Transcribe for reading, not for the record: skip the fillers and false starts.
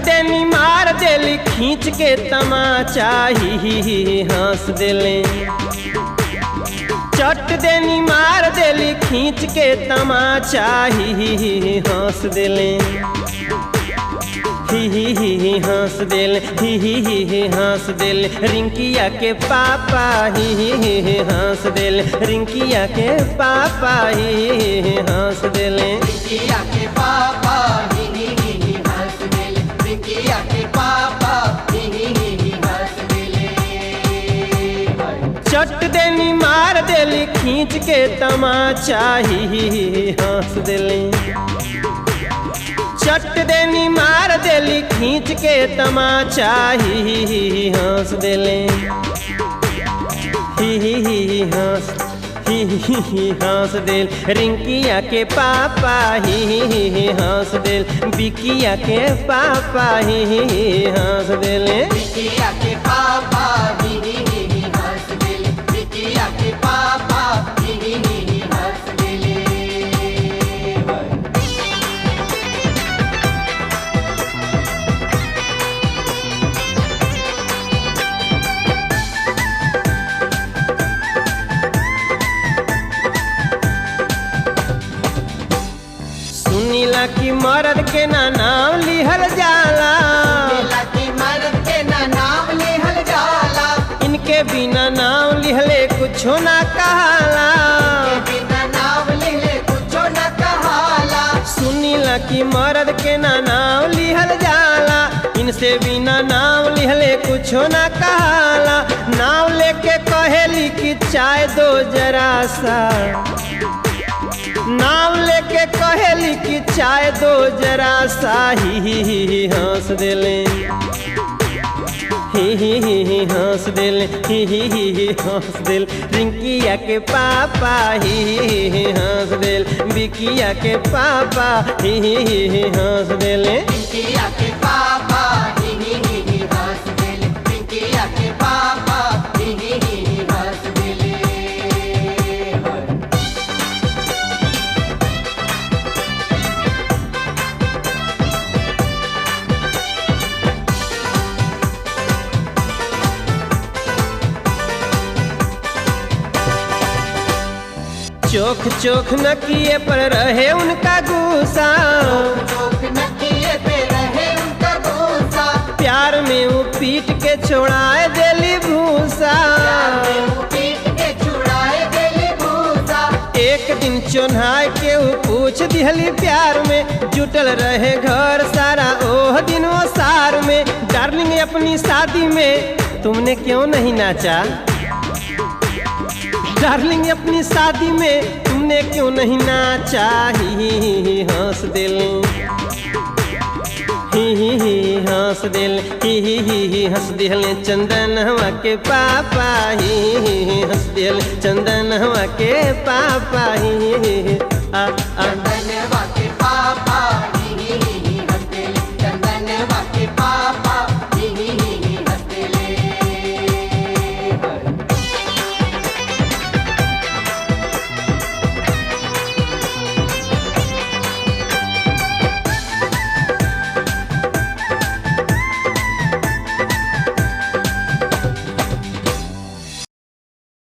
देनी मार देली खींच के तमाचा ही हंस देले। चट देनी मार देली खींच के तमाचा ही हंस देले। ही हंस देले ही हंस देले रिंकिया के पापा ही हंस देले। रिंकिया के पापा ही हंस देले। रिंकिया के पापा ही हंस देले। रिंकिया के पापा ही हंस देले। चट देनी मार देली खींच के तमाचा ही हंस देले। चट देनी मार देली खींच के तमाचा ही हंस देले। ही हंस देल रिंकिया के पापा ही हंस देल। बिकिया के पापा ही हंस देले। रिंकिया के पापा ही हंस देले। रिंकिया के पापा ही हंस देले। सुनीला की मर्द के ना नाम लिहल जाला। सुनीला की मर्द के ना नाम लिहल जाला। इनके बिना नाम लिहले कुछो ना कहाला। इनके बिना नाम लिहले कुछो ना कहाला। सुनीला की मर्द के ना नाम लिहल जाला। इनसे बिना नाम लिहले कुछो ना कहाला। नाम लेके कहेली कि चाय दो जरा सा। नाम लेके कहेली कि चाय दो जरा सा ही हंस देले। ही हंस देले ही हंस देल रिंकिया के पापा ही हंस देल। बिकिया के पापा ही हंस देले। रिंकिया के पापा ही हंस देले। रिंकिया के पापा ही हंस देले। चोख चोख नकिए पर रहे उनका गुस्सा। चोख नकिए पे रहे उनका गुस्सा। प्यार में वो पीट के छोड़ाए देली भूसा। प्यार में वो पीट के छुड़ाए देली भूसा। एक दिन चोन्हाए के वो पूछ दिहली प्यार में। जुटल रहे घर सारा ओह दिन वो सार में। डार्लिंग अपनी शादी में तुमने क्यों नहीं नाचा। डार्लिंग अपनी शादी में तुमने क्यों नहीं नाचा ही हंस दिल। ही हंस दिल ही हंस दिल चंदन हवा के पापा ही हंस दिल चंदन हवा के पापा ही आ चंदन